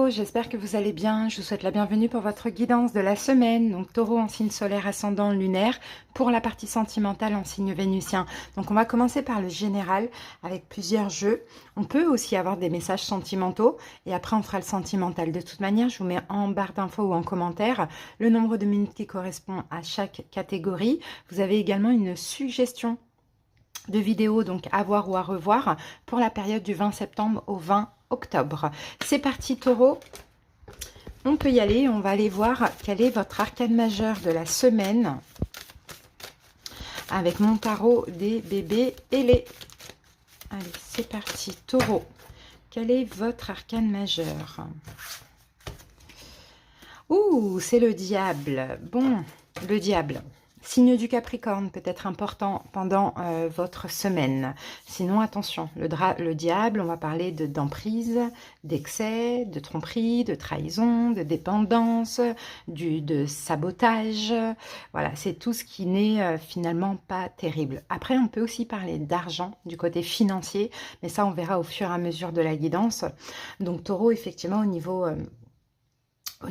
Taureau, j'espère que vous allez bien. Je vous souhaite la bienvenue pour votre guidance de la semaine. Donc Taureau en signe solaire ascendant lunaire pour la partie sentimentale en signe vénusien. Donc on va commencer par le général avec plusieurs jeux. On peut aussi avoir des messages sentimentaux et après on fera le sentimental. De toute manière, je vous mets en barre d'infos ou en commentaire le nombre de minutes qui correspond à chaque catégorie. Vous avez également une suggestion de vidéos donc à voir ou à revoir pour la période du 20 septembre au 20 octobre. C'est parti Taureau, on peut y aller, on va aller voir quel est votre arcane majeur de la semaine avec mon tarot des bébés ailés. Allez, c'est parti Taureau, quel est votre arcane majeur? Ouh, c'est le diable. Bon, le diable. Signe du Capricorne peut être important pendant votre semaine. Sinon, attention, le diable, on va parler d'emprise, d'excès, de tromperie, de trahison, de dépendance, de sabotage. Voilà, c'est tout ce qui n'est finalement pas terrible. Après, on peut aussi parler d'argent, du côté financier, mais ça, on verra au fur et à mesure de la guidance. Donc, Taureau, effectivement, au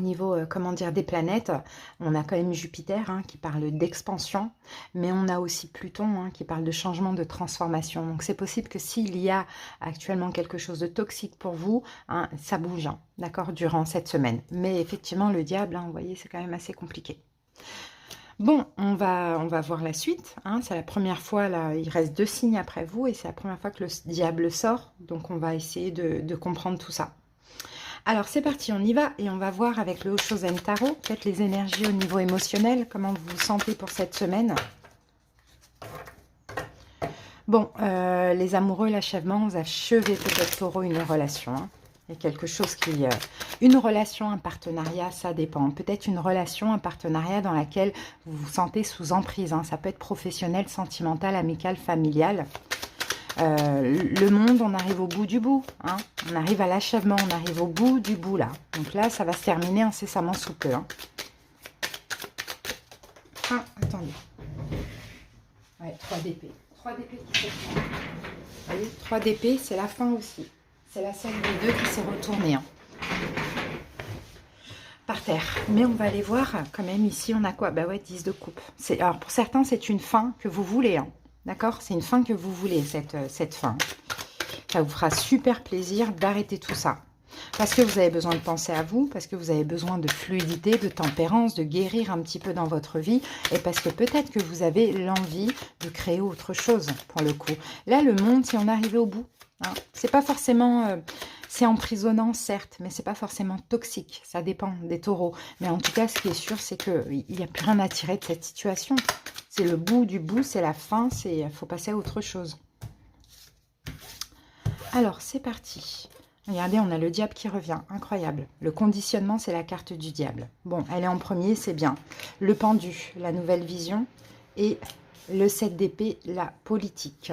niveau, comment dire, des planètes, on a quand même Jupiter hein, qui parle d'expansion, mais on a aussi Pluton hein, qui parle de changement, de transformation. Donc c'est possible que s'il y a actuellement quelque chose de toxique pour vous, hein, ça bouge, hein, d'accord, durant cette semaine. Mais effectivement, le diable, hein, vous voyez, c'est quand même assez compliqué. Bon, on va voir la suite. Hein, c'est la première fois, là, il reste 2 signes après vous, et c'est la première fois que le diable sort. Donc on va essayer de comprendre tout ça. Alors c'est parti, on y va et on va voir avec le Oshozen Tarot, peut-être les énergies au niveau émotionnel, comment vous vous sentez pour cette semaine. Bon, les amoureux, l'achèvement, vous achevez peut-être Taureau une relation. Hein. Il y a quelque chose qui... une relation, un partenariat, ça dépend. Peut-être une relation, un partenariat dans laquelle vous vous sentez sous emprise. Hein. Ça peut être professionnel, sentimental, amical, familial. Le monde, on arrive au bout du bout, hein. On arrive à l'achèvement, on arrive au bout du bout là. Donc là, ça va se terminer incessamment sous peu. Hein. Ah, attendez. Ouais, 3 d'épée. 3 d'épée qui se retournent. Vous voyez, 3 d'épée, c'est la fin aussi. C'est la scène des deux qui s'est retournée. Hein. Par terre. Mais on va aller voir quand même ici, on a quoi? Bah ouais, 10 de coupe. Alors pour certains, c'est une fin que vous voulez, hein. D'accord? C'est une fin que vous voulez, cette fin. Ça vous fera super plaisir d'arrêter tout ça. Parce que vous avez besoin de penser à vous, parce que vous avez besoin de fluidité, de tempérance, de guérir un petit peu dans votre vie, et parce que peut-être que vous avez l'envie de créer autre chose, pour le coup. Là, le monde, si on arrivait au bout, hein, c'est pas forcément... c'est emprisonnant, certes, mais c'est pas forcément toxique. Ça dépend des taureaux. Mais en tout cas, ce qui est sûr, c'est qu'il n'y a plus rien à tirer de cette situation. C'est le bout du bout, c'est la fin, il faut passer à autre chose. Alors, c'est parti. Regardez, on a le diable qui revient. Incroyable. Le conditionnement, c'est la carte du diable. Bon, elle est en premier, c'est bien. Le pendu, la nouvelle vision. Et le 7 d'épée, la politique.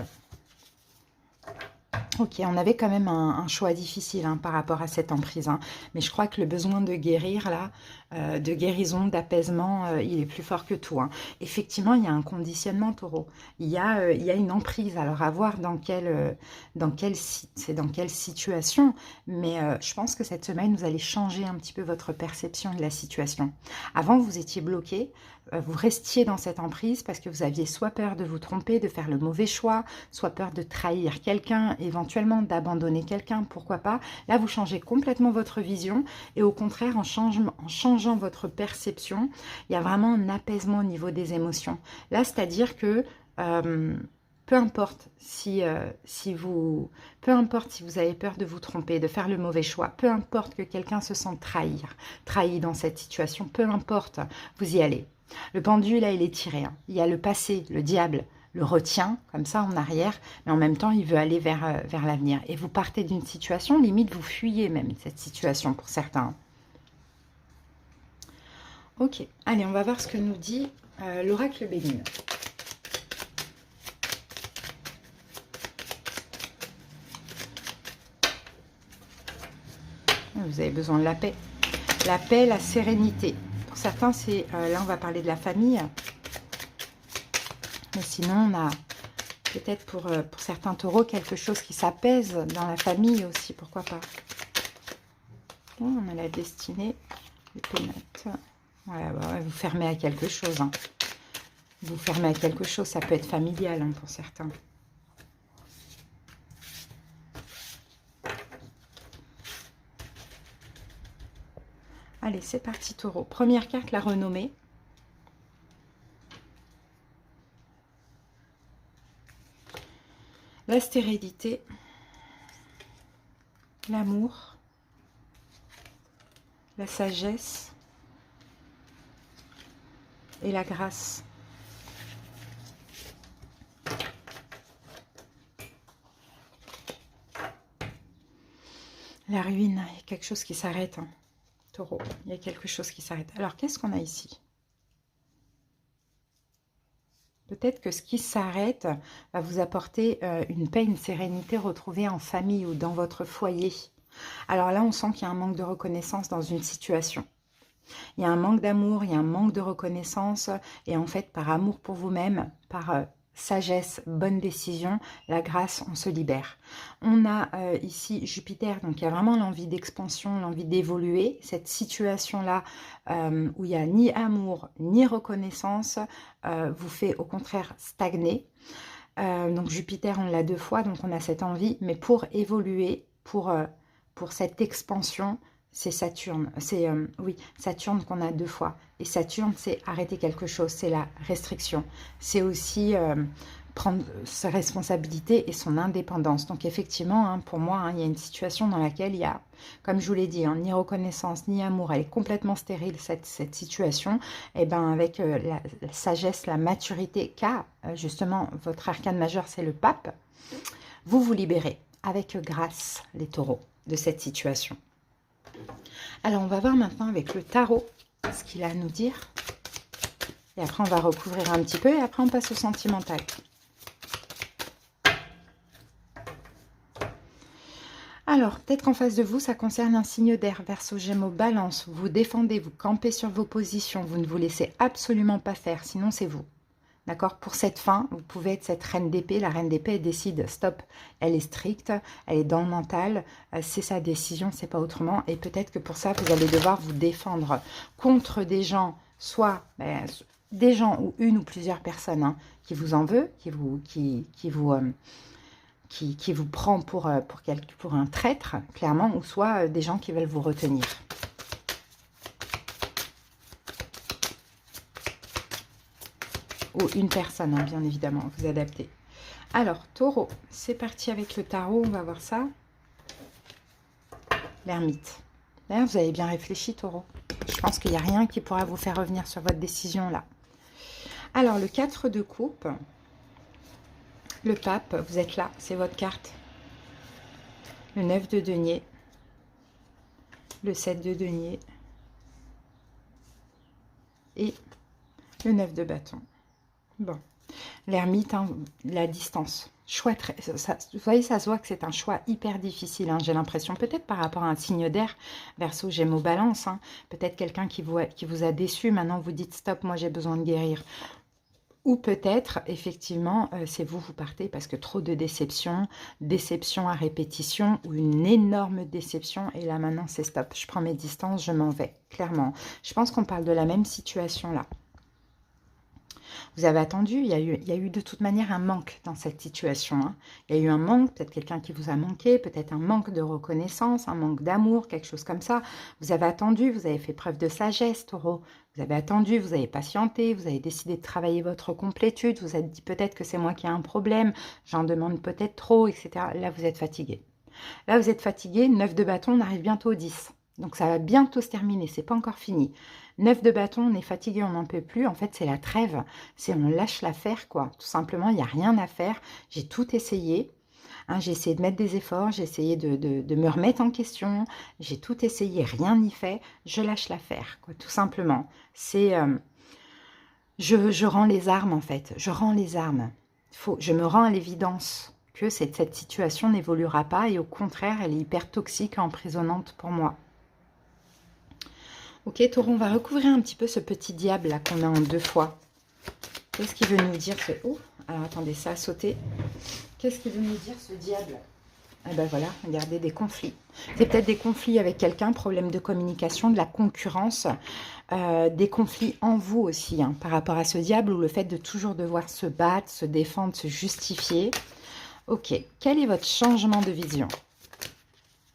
Ok, on avait quand même un choix difficile hein, par rapport à cette emprise. Hein. Mais je crois que le besoin de guérir, là, de guérison, d'apaisement, il est plus fort que tout. Hein. Effectivement, il y a un conditionnement, Taureau. Il y a une emprise. Alors, à voir dans quelle situation. Mais je pense que cette semaine, vous allez changer un petit peu votre perception de la situation. Avant, vous étiez bloqué. Vous restiez dans cette emprise parce que vous aviez soit peur de vous tromper, de faire le mauvais choix, soit peur de trahir quelqu'un, éventuellement d'abandonner quelqu'un, pourquoi pas. Là, vous changez complètement votre vision et au contraire, en changeant votre perception, il y a vraiment un apaisement au niveau des émotions. Là, c'est-à-dire que peu importe si vous avez peur de vous tromper, de faire le mauvais choix, peu importe que quelqu'un se sente trahi dans cette situation, peu importe, vous y allez. Le pendu, là, il est tiré. Hein. Il y a le passé, le diable le retient, comme ça, en arrière, mais en même temps, il veut aller vers l'avenir. Et vous partez d'une situation, limite, vous fuyez même cette situation pour certains. Ok, allez, on va voir ce que nous dit l'oracle béline. Vous avez besoin de la paix. La paix, la sérénité. Pour certains, c'est là, on va parler de la famille. Mais sinon, on a peut-être pour certains taureaux quelque chose qui s'apaise dans la famille aussi. Pourquoi pas? On a la destinée, les pénates. Voilà, ouais, vous fermez à quelque chose. Hein. Vous fermez à quelque chose, ça peut être familial hein, pour certains. Allez, c'est parti, taureau. Première carte, la renommée. La stérilité. L'amour. La sagesse. Et la grâce. La ruine, il y a quelque chose qui s'arrête. Hein. Taureau, il y a quelque chose qui s'arrête. Alors, qu'est-ce qu'on a ici? Peut-être que ce qui s'arrête va vous apporter une paix, une sérénité retrouvée en famille ou dans votre foyer. Alors là, on sent qu'il y a un manque de reconnaissance dans une situation. Il y a un manque d'amour, il y a un manque de reconnaissance. Et en fait, par amour pour vous-même, par sagesse, bonne décision, la grâce, on se libère. On a ici Jupiter, donc il y a vraiment l'envie d'expansion, l'envie d'évoluer. Cette situation-là, où il n'y a ni amour, ni reconnaissance, vous fait au contraire stagner. Donc Jupiter, on l'a 2 fois, donc on a cette envie. Mais pour évoluer, pour cette expansion, c'est Saturne. C'est oui, Saturne qu'on a 2 fois. Et Saturne, c'est arrêter quelque chose, c'est la restriction. C'est aussi prendre sa responsabilité et son indépendance. Donc effectivement, hein, pour moi, hein, il y a une situation dans laquelle il y a, comme je vous l'ai dit, hein, ni reconnaissance, ni amour. Elle est complètement stérile, cette situation. Et bien avec la sagesse, la maturité qu'a justement votre arcane majeur, c'est le pape, vous vous libérez avec grâce, les taureaux, de cette situation. Alors, on va voir maintenant avec le tarot ce qu'il a à nous dire. Et après, on va recouvrir un petit peu et après, on passe au sentimental. Alors, peut-être qu'en face de vous, ça concerne un signe d'air, Verseau, Gémeaux, Balance. Vous vous défendez, vous campez sur vos positions, vous ne vous laissez absolument pas faire, sinon c'est vous. D'accord? Pour cette fin, vous pouvez être cette reine d'épée. La reine d'épée, elle décide, stop, elle est stricte, elle est dans le mental, c'est sa décision, c'est pas autrement. Et peut-être que pour ça, vous allez devoir vous défendre contre des gens, soit des gens ou une ou plusieurs personnes hein, qui vous en veut, qui vous prend pour un traître, clairement, ou soit des gens qui veulent vous retenir. Ou une personne, hein, bien évidemment, vous adaptez. Alors, taureau, c'est parti avec le tarot, on va voir ça. L'ermite. D'ailleurs, vous avez bien réfléchi, taureau. Je pense qu'il n'y a rien qui pourra vous faire revenir sur votre décision, là. Alors, le 4 de coupe, le pape, vous êtes là, c'est votre carte. Le 9 de denier, le 7 de denier et le 9 de bâton. Bon, l'ermite, hein, la distance. Choix très, vous voyez, ça se voit que c'est un choix hyper difficile. Hein, j'ai l'impression, peut-être par rapport à un signe d'air, Verseau, Gémeaux, Balance. Hein, peut-être quelqu'un qui vous a déçu. Maintenant, vous dites stop, moi j'ai besoin de guérir. Ou peut-être, effectivement, c'est vous partez parce que trop de déception à répétition ou une énorme déception. Et là, maintenant, c'est stop. Je prends mes distances, je m'en vais, clairement. Je pense qu'on parle de la même situation là. Vous avez attendu, il y a eu de toute manière un manque dans cette situation. Hein. Il y a eu un manque, peut-être quelqu'un qui vous a manqué, peut-être un manque de reconnaissance, un manque d'amour, quelque chose comme ça. Vous avez attendu, vous avez fait preuve de sagesse, taureau. Vous avez attendu, vous avez patienté, vous avez décidé de travailler votre complétude, vous avez dit peut-être que c'est moi qui ai un problème, j'en demande peut-être trop, etc. Là, vous êtes fatigué. Là, vous êtes fatigué, 9 de bâton, on arrive bientôt au 10. Donc, ça va bientôt se terminer, c'est pas encore fini. 9 de bâton, on est fatigué, on n'en peut plus. En fait, c'est la trêve. C'est on lâche l'affaire, quoi. Tout simplement, il n'y a rien à faire. J'ai tout essayé. Hein, j'ai essayé de mettre des efforts. J'ai essayé de me remettre en question. J'ai tout essayé, rien n'y fait. Je lâche l'affaire, quoi. Tout simplement. C'est... je rends les armes, en fait. Je rends les armes. Je me rends à l'évidence que cette situation n'évoluera pas. Et au contraire, elle est hyper toxique et emprisonnante pour moi. Ok, taureau, on va recouvrir un petit peu ce petit diable là qu'on a en 2 fois. Qu'est-ce qu'il veut nous dire ce... Oh, alors attendez, ça a sauté. Qu'est-ce qu'il veut nous dire ce diable? Et ben voilà, regardez, des conflits. C'est peut-être des conflits avec quelqu'un, problème de communication, de la concurrence, des conflits en vous aussi, hein, par rapport à ce diable, ou le fait de toujours devoir se battre, se défendre, se justifier. Ok, quel est votre changement de vision?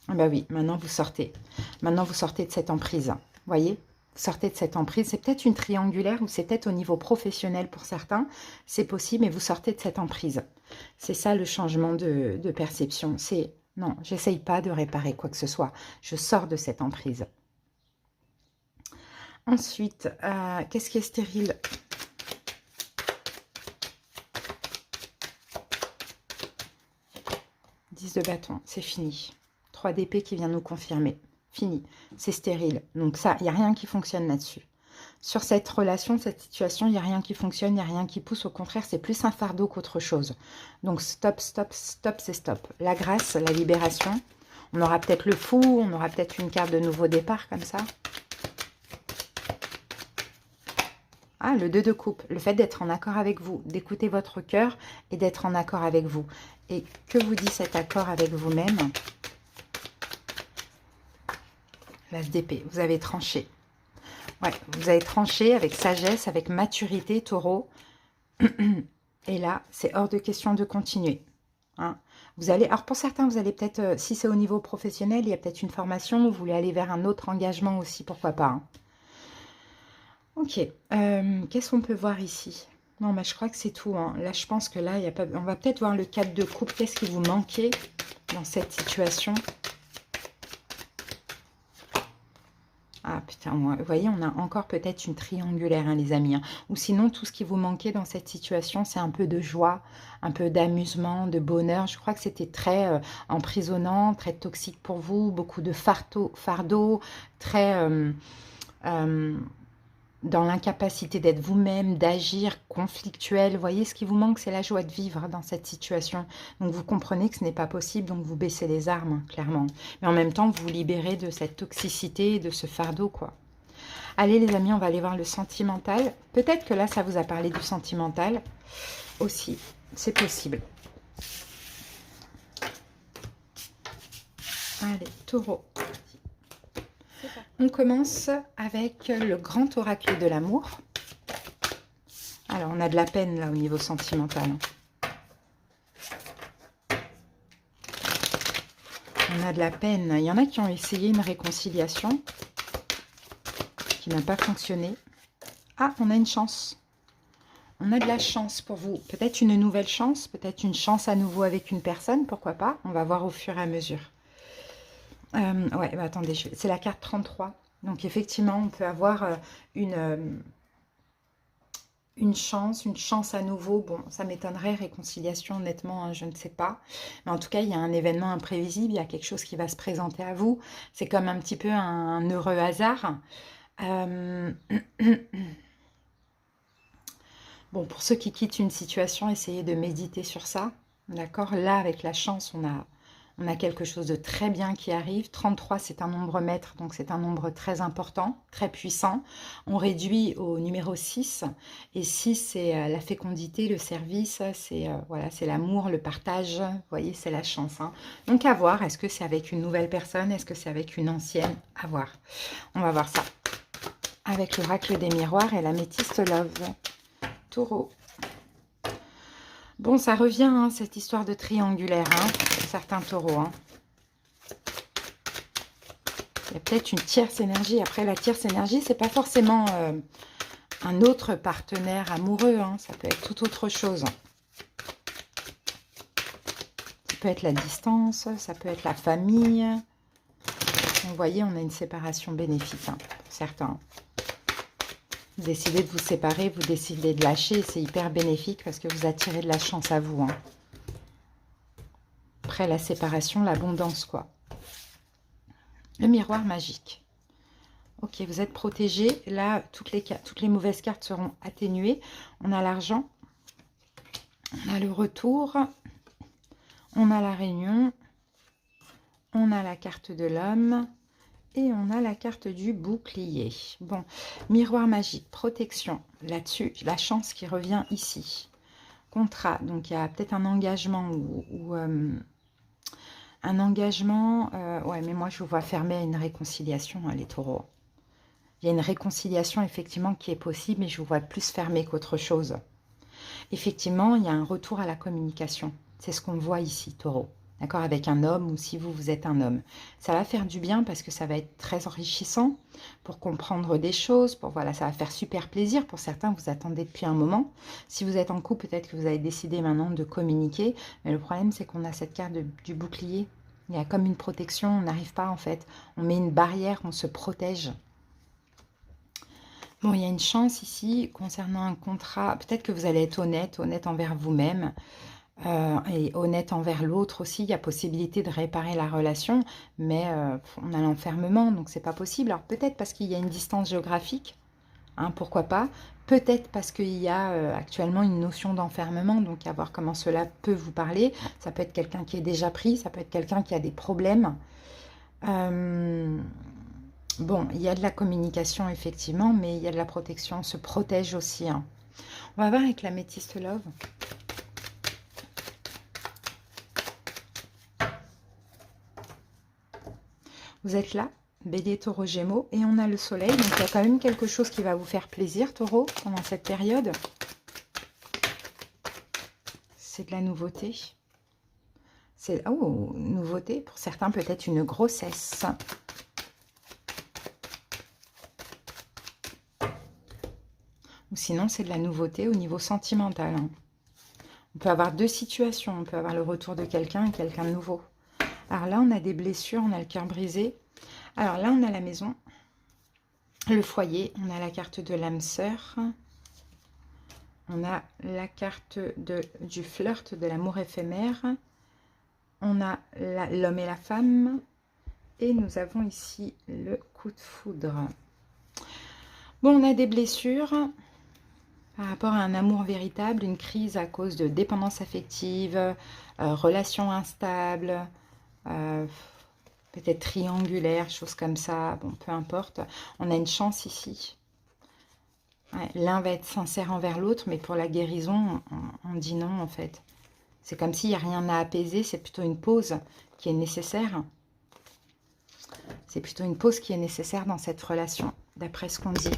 Ah bah oui, maintenant vous sortez. Maintenant vous sortez de cette emprise. Vous voyez? Vous sortez de cette emprise. C'est peut-être une triangulaire ou c'est peut-être au niveau professionnel pour certains. C'est possible, mais vous sortez de cette emprise. C'est ça le changement de perception. C'est non, j'essaye pas de réparer quoi que ce soit. Je sors de cette emprise. Ensuite, qu'est-ce qui est stérile? Dix de bâton, c'est fini. 3 d'épée qui vient nous confirmer. Fini, c'est stérile. Donc ça, il n'y a rien qui fonctionne là-dessus. Sur cette relation, cette situation, il n'y a rien qui fonctionne, il n'y a rien qui pousse. Au contraire, c'est plus un fardeau qu'autre chose. Donc stop, stop, stop, c'est stop. La grâce, la libération. On aura peut-être le fou, on aura peut-être une carte de nouveau départ comme ça. Ah, le 2 de coupe, le fait d'être en accord avec vous, d'écouter votre cœur et d'être en accord avec vous. Et que vous dit cet accord avec vous-même? L'as d'épée, vous avez tranché. Ouais, vous avez tranché avec sagesse, avec maturité, taureau. Et là, c'est hors de question de continuer. Hein. Vous allez, alors pour certains, vous allez peut-être, si c'est au niveau professionnel, il y a peut-être une formation, vous voulez aller vers un autre engagement aussi, pourquoi pas. Hein. Ok, qu'est-ce qu'on peut voir ici? Non, mais je crois que c'est tout. Hein. Là, je pense que là, il y a pas... on va peut-être voir le 4 de coupe. Qu'est-ce qui vous manquait dans cette situation? Ah putain, vous voyez, on a encore peut-être une triangulaire, hein, les amis. Hein. Ou sinon, tout ce qui vous manquait dans cette situation, c'est un peu de joie, un peu d'amusement, de bonheur. Je crois que c'était très emprisonnant, très toxique pour vous, beaucoup de fardeau, très... dans l'incapacité d'être vous-même, d'agir, conflictuel. Vous voyez, ce qui vous manque, c'est la joie de vivre dans cette situation. Donc, vous comprenez que ce n'est pas possible, donc vous baissez les armes, clairement. Mais en même temps, vous vous libérez de cette toxicité, de ce fardeau, quoi. Allez, les amis, on va aller voir le sentimental. Peut-être que là, ça vous a parlé du sentimental aussi. C'est possible. Allez, taureau. On commence avec le grand oracle de l'amour. Alors, on a de la peine là au niveau sentimental. On a de la peine. Il y en a qui ont essayé une réconciliation qui n'a pas fonctionné. Ah, on a une chance. On a de la chance pour vous. Peut-être une nouvelle chance, peut-être une chance à nouveau avec une personne, pourquoi pas. On va voir au fur et à mesure. Ouais, bah attendez, c'est la carte 33. Donc effectivement, on peut avoir une chance à nouveau. Bon, ça m'étonnerait, réconciliation, honnêtement, hein, je ne sais pas. Mais en tout cas, il y a un événement imprévisible, il y a quelque chose qui va se présenter à vous. C'est comme un petit peu un heureux hasard. Bon, pour ceux qui quittent une situation, essayez de méditer sur ça. D'accord? Là, avec la chance, on a quelque chose de très bien qui arrive. 33, c'est un nombre maître, donc c'est un nombre très important, très puissant. On réduit au numéro 6. Et 6, c'est la fécondité, le service, c'est voilà, c'est l'amour, le partage. Vous voyez, c'est la chance. Hein. Donc, à voir, est-ce que c'est avec une nouvelle personne? Est-ce que c'est avec une ancienne? À voir. On va voir ça. Avec l'oracle des miroirs et la métiste love. Taureau. Bon, ça revient, hein, cette histoire de triangulaire, hein, pour certains taureaux. Hein. Il y a peut-être une tierce énergie. Après, la tierce énergie, c'est pas forcément un autre partenaire amoureux. Hein. Ça peut être tout autre chose. Ça peut être la distance, ça peut être la famille. Vous voyez, on a une séparation bénéfique, hein, pour certains. Vous décidez de vous séparer, vous décidez de lâcher, c'est hyper bénéfique parce que vous attirez de la chance à vous. Hein. Après la séparation, l'abondance, quoi. Le miroir magique. Ok, vous êtes protégé. Là, toutes les mauvaises cartes seront atténuées. On a l'argent. On a le retour. On a la réunion. On a la carte de l'homme. Et on a la carte du bouclier. Bon, miroir magique, protection. Là-dessus, la chance qui revient ici. Contrat, donc il y a peut-être un engagement ou un Un engagement, ouais, mais moi je vous vois fermer à une réconciliation, hein, les taureaux. Il y a une réconciliation effectivement qui est possible, mais je vous vois plus fermé qu'autre chose. Effectivement, il y a un retour à la communication. C'est ce qu'on voit ici, taureau. D'accord, avec un homme ou si vous êtes un homme. Ça va faire du bien parce que ça va être très enrichissant pour comprendre des choses. Voilà, ça va faire super plaisir. Pour certains, vous attendez depuis un moment. Si vous êtes en couple, peut-être que vous avez décidé maintenant de communiquer. Mais le problème, c'est qu'on a cette carte du bouclier. Il y a comme une protection, on n'arrive pas en fait. On met une barrière, on se protège. Bon, il y a une chance ici concernant un contrat. Peut-être que vous allez être honnête envers vous-même. Et honnête envers l'autre aussi, il y a possibilité de réparer la relation, mais on a l'enfermement, donc c'est pas possible. Alors peut-être parce qu'il y a une distance géographique, hein, pourquoi pas. Peut-être parce qu'il y a actuellement une notion d'enfermement, donc à voir comment cela peut vous parler. Ça peut être quelqu'un qui est déjà pris, ça peut être quelqu'un qui a des problèmes. Bon, il y a de la communication effectivement, mais il y a de la protection, on se protège aussi, hein. On va voir avec l'améthyste love. Vous êtes là, Bélier, Taureau, Gémeaux, et on a le Soleil. Donc, il y a quand même quelque chose qui va vous faire plaisir, Taureau, pendant cette période. C'est de la nouveauté. C'est, oh, nouveauté. Pour certains, peut-être une grossesse. Ou sinon, c'est de la nouveauté au niveau sentimental, hein. On peut avoir deux situations. On peut avoir le retour de quelqu'un et quelqu'un de nouveau. Alors là, on a des blessures, on a le cœur brisé. Alors là, on a la maison, le foyer, on a la carte de l'âme sœur, on a la carte du flirt, de l'amour éphémère, on a l'homme et la femme, et nous avons ici le coup de foudre. Bon, on a des blessures par rapport à un amour véritable, une crise à cause de dépendance affective, relations instables, peut-être triangulaire, choses comme ça, bon, peu importe. On a une chance ici. Ouais, l'un va être sincère envers l'autre, mais pour la guérison, on dit non, en fait. C'est comme s'il n'y a rien à apaiser, c'est plutôt une pause qui est nécessaire. C'est plutôt une pause qui est nécessaire dans cette relation, d'après ce qu'on dit.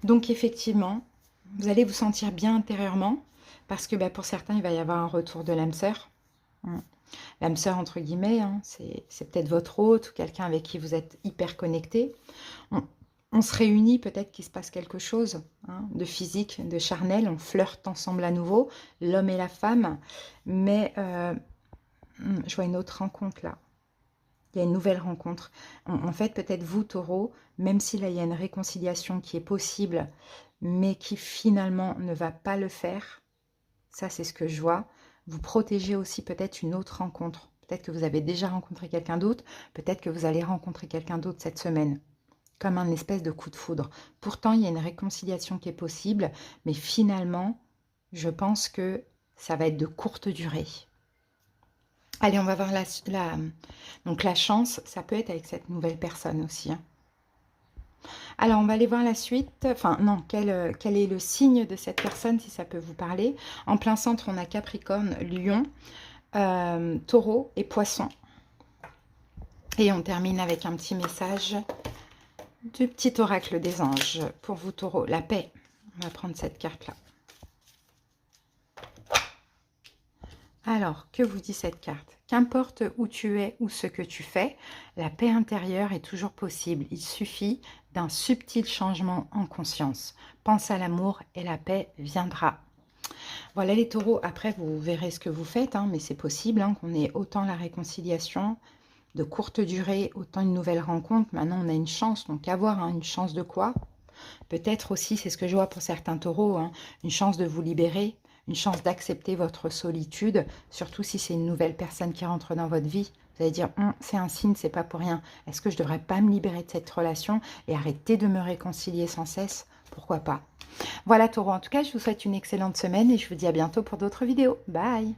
Donc, effectivement, vous allez vous sentir bien intérieurement, parce que pour certains, il va y avoir un retour de l'âme sœur. L'âme sœur, entre guillemets, hein, c'est peut-être votre hôte ou quelqu'un avec qui vous êtes hyper connecté. On se réunit, peut-être qu'il se passe quelque chose, hein, de physique, de charnel. On flirte ensemble à nouveau, l'homme et la femme. Mais je vois une autre rencontre là. Il y a une nouvelle rencontre. En fait, peut-être vous, Taureau, même si là, il y a une réconciliation qui est possible, mais qui finalement ne va pas le faire. Ça, c'est ce que je vois. Vous protégez aussi peut-être une autre rencontre. Peut-être que vous avez déjà rencontré quelqu'un d'autre. Peut-être que vous allez rencontrer quelqu'un d'autre cette semaine. Comme un espèce de coup de foudre. Pourtant, il y a une réconciliation qui est possible. Mais finalement, je pense que ça va être de courte durée. Allez, on va voir donc la chance. Ça peut être avec cette nouvelle personne aussi, hein. Alors, on va aller voir la suite. Enfin, non, quel est le signe de cette personne, si ça peut vous parler. En plein centre, on a Capricorne, Lion, Taureau et Poisson. Et on termine avec un petit message du petit oracle des anges. Pour vous, Taureau, la paix. On va prendre cette carte-là. Alors, que vous dit cette carte? Qu'importe où tu es ou ce que tu fais, la paix intérieure est toujours possible. Il suffit d'un subtil changement en conscience. Pense à l'amour et la paix viendra. Voilà les taureaux, après vous verrez ce que vous faites, hein, mais c'est possible hein, qu'on ait autant la réconciliation de courte durée, autant une nouvelle rencontre. Maintenant on a une chance, donc avoir hein, une chance de quoi? Peut-être aussi, c'est ce que je vois pour certains taureaux, hein, une chance de vous libérer, une chance d'accepter votre solitude, surtout si c'est une nouvelle personne qui rentre dans votre vie. Vous allez dire, c'est un signe, c'est pas pour rien. Est-ce que je devrais pas me libérer de cette relation et arrêter de me réconcilier sans cesse? Pourquoi pas? Voilà Taureau, en tout cas, je vous souhaite une excellente semaine et je vous dis à bientôt pour d'autres vidéos. Bye!